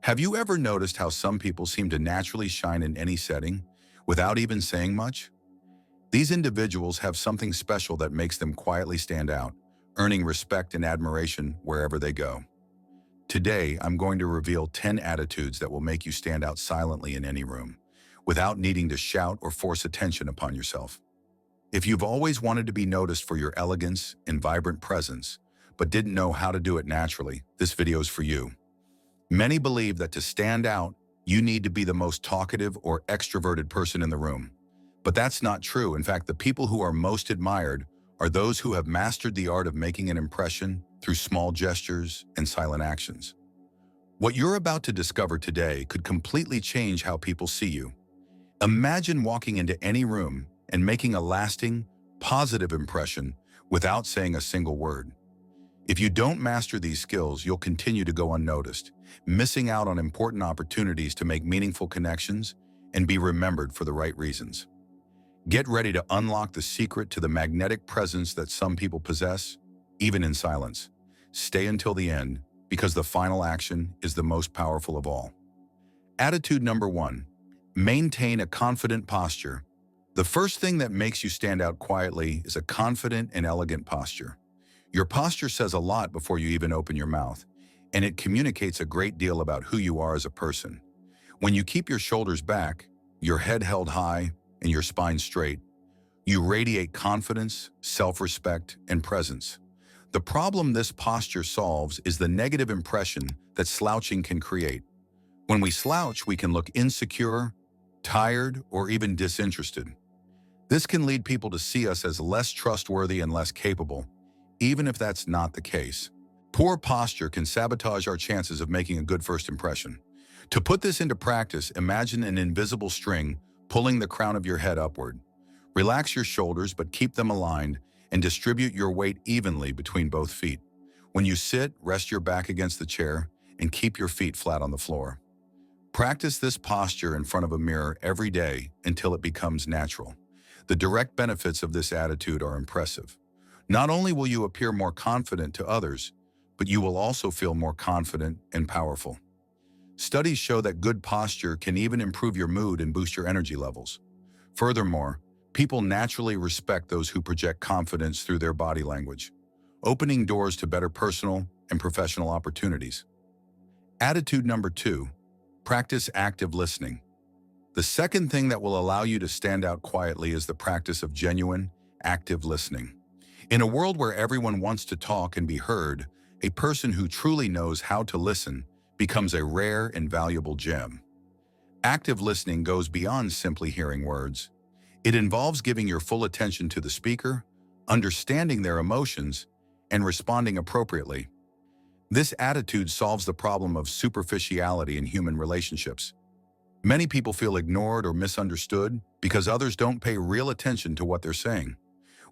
Have you ever noticed how some people seem to naturally shine in any setting without even saying much? These individuals have something special that makes them quietly stand out, earning respect and admiration wherever they go. Today, I'm going to reveal 10 attitudes that will make you stand out silently in any room, without needing to shout or force attention upon yourself. If you've always wanted to be noticed for your elegance and vibrant presence, but didn't know how to do it naturally, this video is for you. Many believe that to stand out, you need to be the most talkative or extroverted person in the room. But that's not true. In fact, the people who are most admired are those who have mastered the art of making an impression through small gestures and silent actions. What you're about to discover today could completely change how people see you. Imagine walking into any room and making a lasting, positive impression without saying a single word. If you don't master these skills, you'll continue to go unnoticed, missing out on important opportunities to make meaningful connections and be remembered for the right reasons. Get ready to unlock the secret to the magnetic presence that some people possess, even in silence. Stay until the end, because the final action is the most powerful of all. Attitude number 1. Maintain a confident posture. The first thing that makes you stand out quietly is a confident and elegant posture. Your posture says a lot before you even open your mouth, and it communicates a great deal about who you are as a person. When you keep your shoulders back, your head held high, and your spine straight, you radiate confidence, self-respect, and presence. The problem this posture solves is the negative impression that slouching can create. When we slouch, we can look insecure, tired, or even disinterested. This can lead people to see us as less trustworthy and less capable, even if that's not the case. Poor posture can sabotage our chances of making a good first impression. To put this into practice, imagine an invisible string pulling the crown of your head upward. Relax your shoulders, but keep them aligned and distribute your weight evenly between both feet. When you sit, rest your back against the chair and keep your feet flat on the floor. Practice this posture in front of a mirror every day until it becomes natural. The direct benefits of this attitude are impressive. Not only will you appear more confident to others, but you will also feel more confident and powerful. Studies show that good posture can even improve your mood and boost your energy levels. Furthermore, people naturally respect those who project confidence through their body language, opening doors to better personal and professional opportunities. Attitude number 2, practice active listening. The second thing that will allow you to stand out quietly is the practice of genuine, active listening. In a world where everyone wants to talk and be heard, a person who truly knows how to listen becomes a rare and valuable gem. Active listening goes beyond simply hearing words. It involves giving your full attention to the speaker, understanding their emotions, and responding appropriately. This attitude solves the problem of superficiality in human relationships. Many people feel ignored or misunderstood because others don't pay real attention to what they're saying.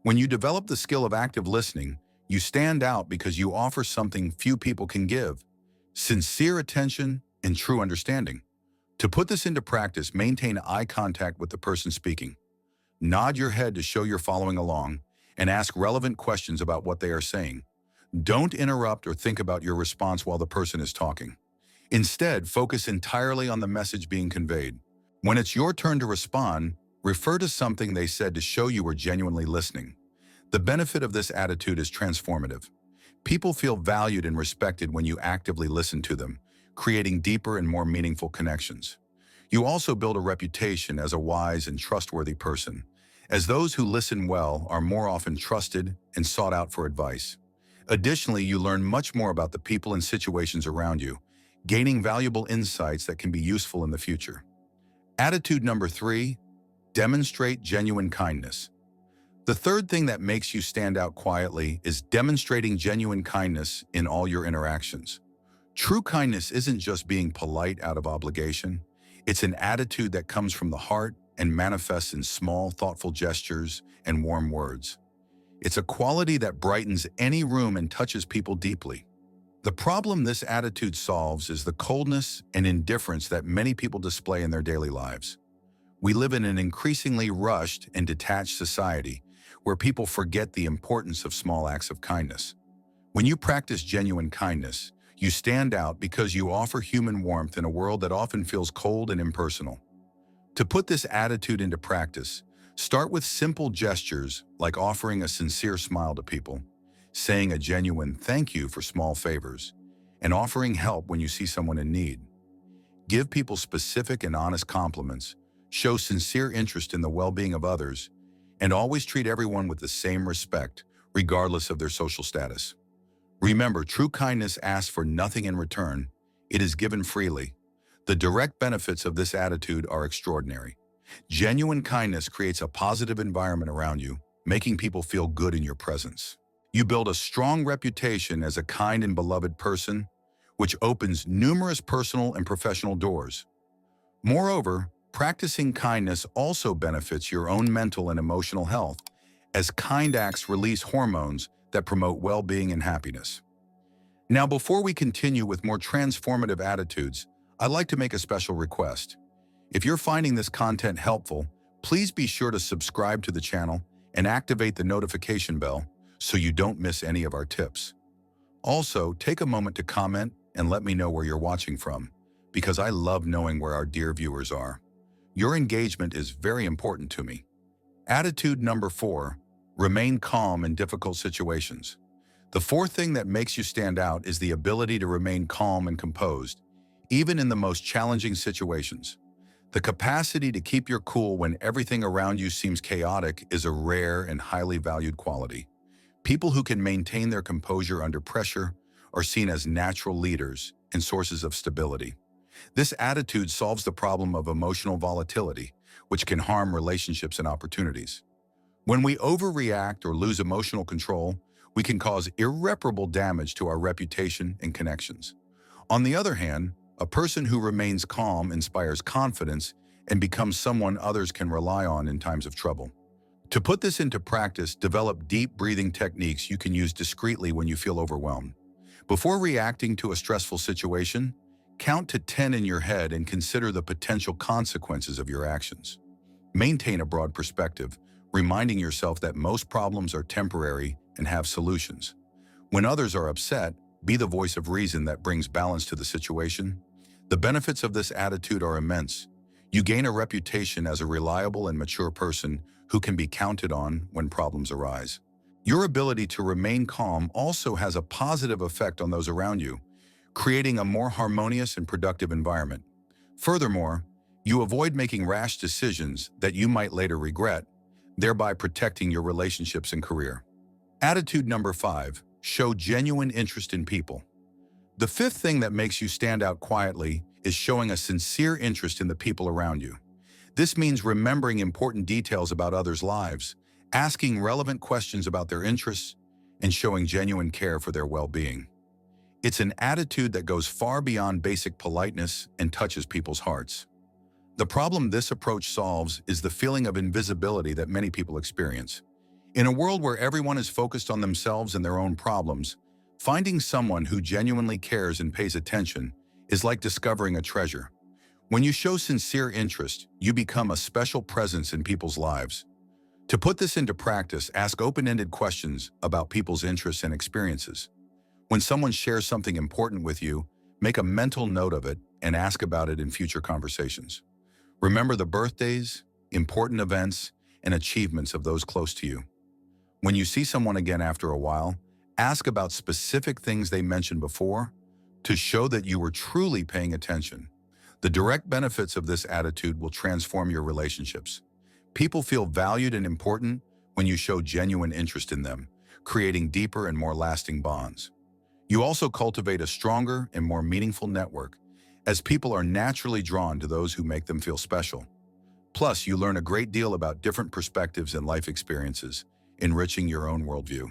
When you develop the skill of active listening, you stand out because you offer something few people can give: sincere attention and true understanding. To put this into practice, maintain eye contact with the person speaking. Nod your head to show you're following along, and ask relevant questions about what they are saying. Don't interrupt or think about your response while the person is talking. Instead, focus entirely on the message being conveyed. When it's your turn to respond, refer to something they said to show you were genuinely listening. The benefit of this attitude is transformative. People feel valued and respected when you actively listen to them, creating deeper and more meaningful connections. You also build a reputation as a wise and trustworthy person, as those who listen well are more often trusted and sought out for advice. Additionally, you learn much more about the people and situations around you, gaining valuable insights that can be useful in the future. Attitude number 3, demonstrate genuine kindness. The third thing that makes you stand out quietly is demonstrating genuine kindness in all your interactions. True kindness isn't just being polite out of obligation. It's an attitude that comes from the heart and manifests in small, thoughtful gestures and warm words. It's a quality that brightens any room and touches people deeply. The problem this attitude solves is the coldness and indifference that many people display in their daily lives. We live in an increasingly rushed and detached society where people forget the importance of small acts of kindness. When you practice genuine kindness, You stand out because you offer human warmth in a world that often feels cold and impersonal. To put this attitude into practice, start with simple gestures like offering a sincere smile to people, saying a genuine thank you for small favors, and offering help when you see someone in need. Give people specific and honest compliments, show sincere interest in the well-being of others, and always treat everyone with the same respect, regardless of their social status. Remember, true kindness asks for nothing in return. It is given freely. The direct benefits of this attitude are extraordinary. Genuine kindness creates a positive environment around you, making people feel good in your presence. You build a strong reputation as a kind and beloved person, which opens numerous personal and professional doors. Moreover, practicing kindness also benefits your own mental and emotional health, as kind acts release hormones that promote well-being and happiness. Now, before we continue with more transformative attitudes, I'd like to make a special request. If you're finding this content helpful, please be sure to subscribe to the channel and activate the notification bell so you don't miss any of our tips. Also, take a moment to comment and let me know where you're watching from, because I love knowing where our dear viewers are. Your engagement is very important to me. Attitude number 4, remain calm in difficult situations. The fourth thing that makes you stand out is the ability to remain calm and composed, even in the most challenging situations. The capacity to keep your cool when everything around you seems chaotic is a rare and highly valued quality. People who can maintain their composure under pressure are seen as natural leaders and sources of stability. This attitude solves the problem of emotional volatility, which can harm relationships and opportunities. When we overreact or lose emotional control, we can cause irreparable damage to our reputation and connections. On the other hand, a person who remains calm inspires confidence and becomes someone others can rely on in times of trouble. To put this into practice, develop deep breathing techniques you can use discreetly when you feel overwhelmed. Before reacting to a stressful situation, count to 10 in your head and consider the potential consequences of your actions. Maintain a broad perspective, reminding yourself that most problems are temporary and have solutions. When others are upset, be the voice of reason that brings balance to the situation. The benefits of this attitude are immense. You gain a reputation as a reliable and mature person who can be counted on when problems arise. Your ability to remain calm also has a positive effect on those around you, creating a more harmonious and productive environment. Furthermore, you avoid making rash decisions that you might later regret, thereby protecting your relationships and career. Attitude number 5, show genuine interest in people. The fifth thing that makes you stand out quietly is showing a sincere interest in the people around you. This means remembering important details about others' lives, asking relevant questions about their interests, and showing genuine care for their well-being. It's an attitude that goes far beyond basic politeness and touches people's hearts. The problem this approach solves is the feeling of invisibility that many people experience. In a world where everyone is focused on themselves and their own problems, finding someone who genuinely cares and pays attention is like discovering a treasure. When you show sincere interest, you become a special presence in people's lives. To put this into practice, ask open-ended questions about people's interests and experiences. When someone shares something important with you, make a mental note of it and ask about it in future conversations. Remember the birthdays, important events, and achievements of those close to you. When you see someone again after a while, ask about specific things they mentioned before to show that you were truly paying attention. The direct benefits of this attitude will transform your relationships. People feel valued and important when you show genuine interest in them, creating deeper and more lasting bonds. You also cultivate a stronger and more meaningful network, as people are naturally drawn to those who make them feel special. Plus, you learn a great deal about different perspectives and life experiences, enriching your own worldview.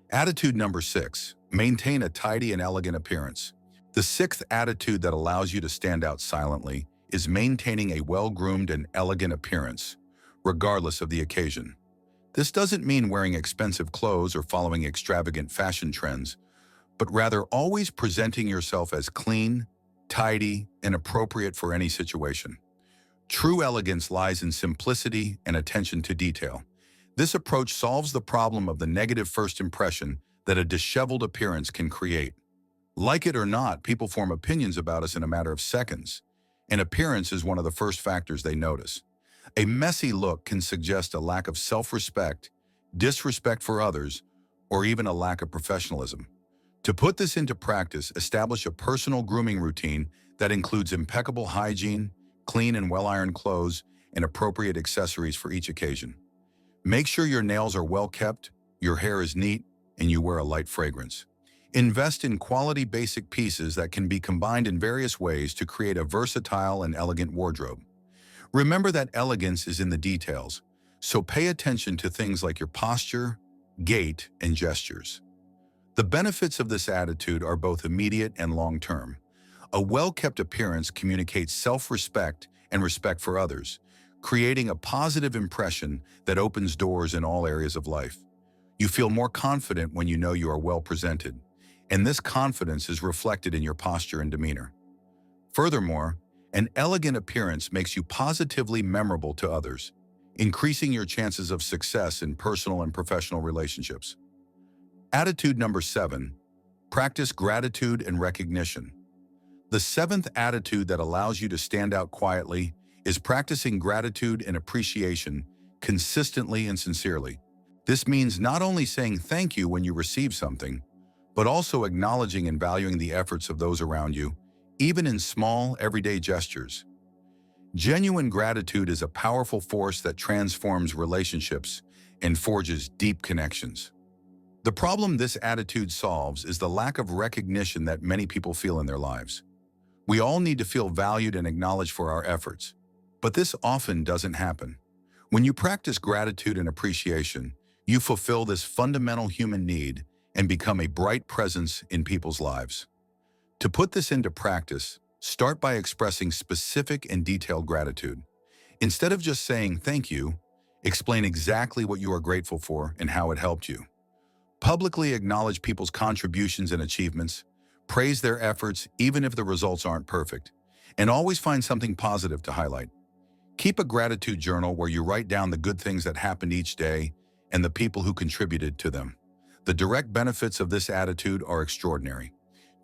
Attitude number 6, maintain a tidy and elegant appearance. The sixth attitude that allows you to stand out silently is maintaining a well-groomed and elegant appearance, regardless of the occasion. This doesn't mean wearing expensive clothes or following extravagant fashion trends, but rather always presenting yourself as clean, tidy, and appropriate for any situation. True elegance lies in simplicity and attention to detail. This approach solves the problem of the negative first impression that a disheveled appearance can create. Like it or not, people form opinions about us in a matter of seconds, and appearance is one of the first factors they notice. A messy look can suggest a lack of self-respect, disrespect for others, or even a lack of professionalism. To put this into practice, establish a personal grooming routine that includes impeccable hygiene, clean and well-ironed clothes, and appropriate accessories for each occasion. Make sure your nails are well kept, your hair is neat, and you wear a light fragrance. Invest in quality basic pieces that can be combined in various ways to create a versatile and elegant wardrobe. Remember that elegance is in the details, so pay attention to things like your posture, gait, and gestures. The benefits of this attitude are both immediate and long-term. A well-kept appearance communicates self-respect and respect for others, creating a positive impression that opens doors in all areas of life. You feel more confident when you know you are well presented, and this confidence is reflected in your posture and demeanor. Furthermore, an elegant appearance makes you positively memorable to others, increasing your chances of success in personal and professional relationships. Attitude number 7, practice gratitude and recognition. The seventh attitude that allows you to stand out quietly is practicing gratitude and appreciation consistently and sincerely. This means not only saying thank you when you receive something, but also acknowledging and valuing the efforts of those around you, even in small, everyday gestures. Genuine gratitude is a powerful force that transforms relationships and forges deep connections. The problem this attitude solves is the lack of recognition that many people feel in their lives. We all need to feel valued and acknowledged for our efforts, but this often doesn't happen. When you practice gratitude and appreciation, you fulfill this fundamental human need and become a bright presence in people's lives. To put this into practice, start by expressing specific and detailed gratitude. Instead of just saying thank you, explain exactly what you are grateful for and how it helped you. Publicly acknowledge people's contributions and achievements, praise their efforts even if the results aren't perfect, and always find something positive to highlight. Keep a gratitude journal where you write down the good things that happened each day and the people who contributed to them. The direct benefits of this attitude are extraordinary.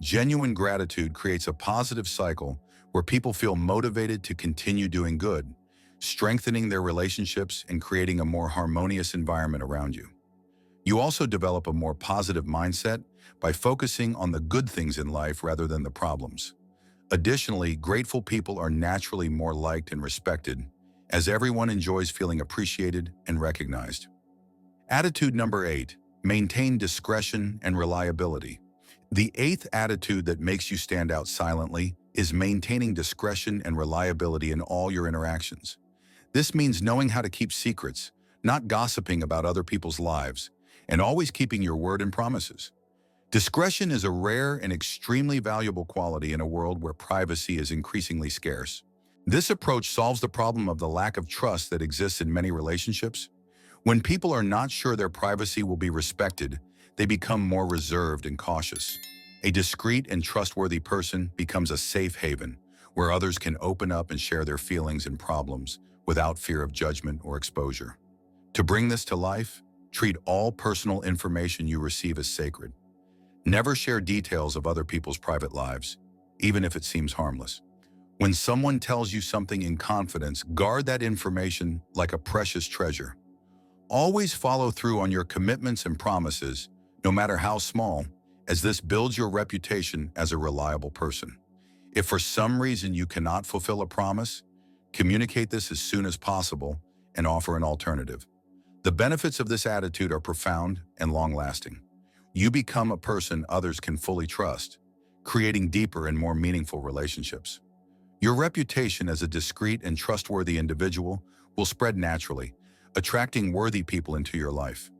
Genuine gratitude creates a positive cycle where people feel motivated to continue doing good, strengthening their relationships and creating a more harmonious environment around you. You also develop a more positive mindset by focusing on the good things in life rather than the problems. Additionally, grateful people are naturally more liked and respected, as everyone enjoys feeling appreciated and recognized. Attitude number 8, maintain discretion and reliability. The eighth attitude that makes you stand out silently is maintaining discretion and reliability in all your interactions. This means knowing how to keep secrets, not gossiping about other people's lives, and always keeping your word and promises. Discretion is a rare and extremely valuable quality in a world where privacy is increasingly scarce. This approach solves the problem of the lack of trust that exists in many relationships. When people are not sure their privacy will be respected, they become more reserved and cautious. A discreet and trustworthy person becomes a safe haven, where others can open up and share their feelings and problems without fear of judgment or exposure. To bring this to life, treat all personal information you receive as sacred. Never share details of other people's private lives, even if it seems harmless. When someone tells you something in confidence, guard that information like a precious treasure. Always follow through on your commitments and promises, no matter how small, as this builds your reputation as a reliable person. If for some reason you cannot fulfill a promise, communicate this as soon as possible and offer an alternative. The benefits of this attitude are profound and long-lasting. You become a person others can fully trust, creating deeper and more meaningful relationships. Your reputation as a discreet and trustworthy individual will spread naturally, attracting worthy people into your life.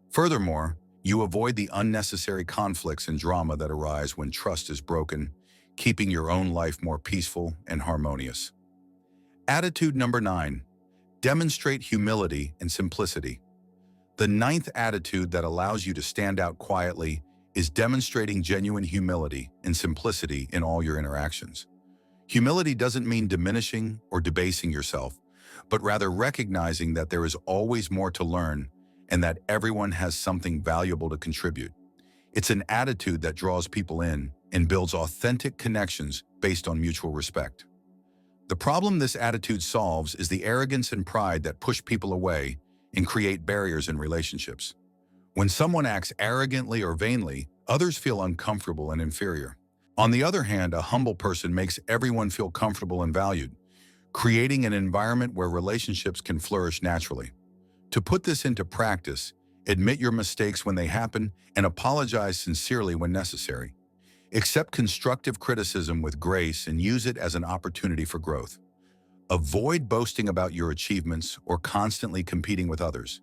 Furthermore, you avoid the unnecessary conflicts and drama that arise when trust is broken, keeping your own life more peaceful and harmonious. Attitude number 9. Demonstrate humility and simplicity. The ninth attitude that allows you to stand out quietly is demonstrating genuine humility and simplicity in all your interactions. Humility doesn't mean diminishing or debasing yourself, but rather recognizing that there is always more to learn and that everyone has something valuable to contribute. It's an attitude that draws people in and builds authentic connections based on mutual respect. The problem this attitude solves is the arrogance and pride that push people away and create barriers in relationships. When someone acts arrogantly or vainly, others feel uncomfortable and inferior. On the other hand, a humble person makes everyone feel comfortable and valued, creating an environment where relationships can flourish naturally. To put this into practice, admit your mistakes when they happen and apologize sincerely when necessary. Accept constructive criticism with grace and use it as an opportunity for growth. Avoid boasting about your achievements or constantly competing with others.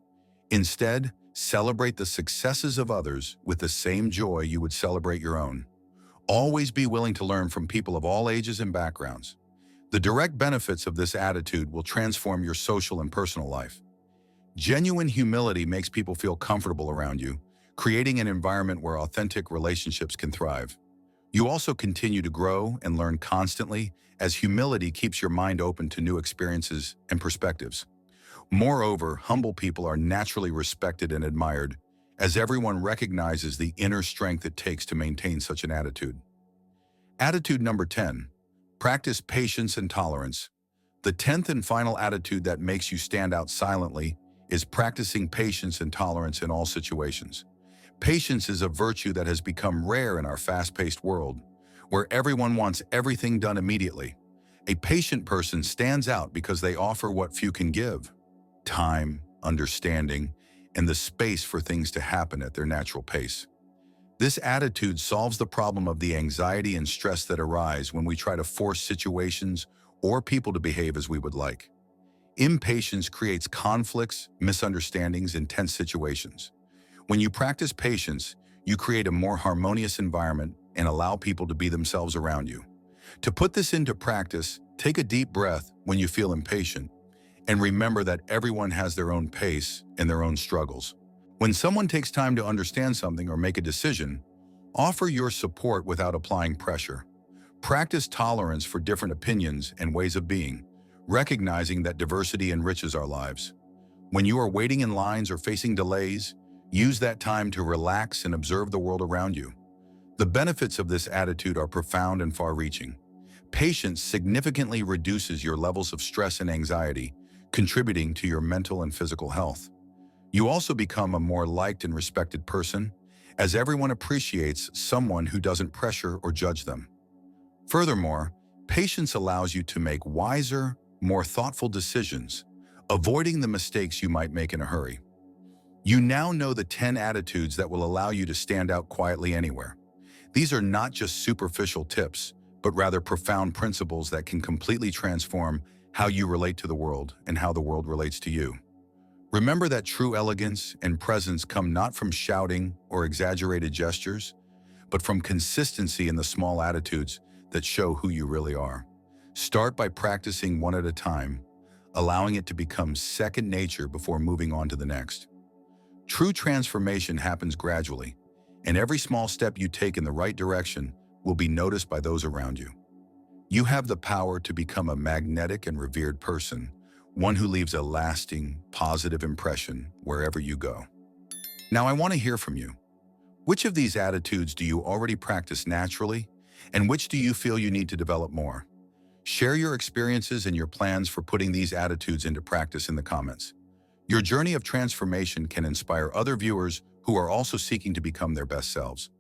Instead, celebrate the successes of others with the same joy you would celebrate your own. Always be willing to learn from people of all ages and backgrounds. The direct benefits of this attitude will transform your social and personal life. Genuine humility makes people feel comfortable around you, creating an environment where authentic relationships can thrive. You also continue to grow and learn constantly, as humility keeps your mind open to new experiences and perspectives. Moreover, humble people are naturally respected and admired, as everyone recognizes the inner strength it takes to maintain such an attitude. Attitude number 10. Practice patience and tolerance. The 10th and final attitude that makes you stand out silently is practicing patience and tolerance in all situations. Patience is a virtue that has become rare in our fast-paced world, where everyone wants everything done immediately. A patient person stands out because they offer what few can give: time, understanding, and the space for things to happen at their natural pace. This attitude solves the problem of the anxiety and stress that arise when we try to force situations or people to behave as we would like. Impatience creates conflicts, misunderstandings, and tense situations. When you practice patience, you create a more harmonious environment and allow people to be themselves around you. To put this into practice, take a deep breath when you feel impatient, and remember that everyone has their own pace and their own struggles. When someone takes time to understand something or make a decision, offer your support without applying pressure. Practice tolerance for different opinions and ways of being, recognizing that diversity enriches our lives. When you are waiting in lines or facing delays, use that time to relax and observe the world around you. The benefits of this attitude are profound and far-reaching. Patience significantly reduces your levels of stress and anxiety, contributing to your mental and physical health. You also become a more liked and respected person, as everyone appreciates someone who doesn't pressure or judge them. Furthermore, patience allows you to make wiser, more thoughtful decisions, avoiding the mistakes you might make in a hurry. You now know the 10 attitudes that will allow you to stand out quietly anywhere. These are not just superficial tips, but rather profound principles that can completely transform how you relate to the world and how the world relates to you. Remember that true elegance and presence come not from shouting or exaggerated gestures, but from consistency in the small attitudes that show who you really are. Start by practicing one at a time, allowing it to become second nature before moving on to the next. True transformation happens gradually, and every small step you take in the right direction will be noticed by those around you. You have the power to become a magnetic and revered person, one who leaves a lasting, positive impression wherever you go. Now, I want to hear from you. Which of these attitudes do you already practice naturally, and which do you feel you need to develop more? Share your experiences and your plans for putting these attitudes into practice in the comments. Your journey of transformation can inspire other viewers who are also seeking to become their best selves.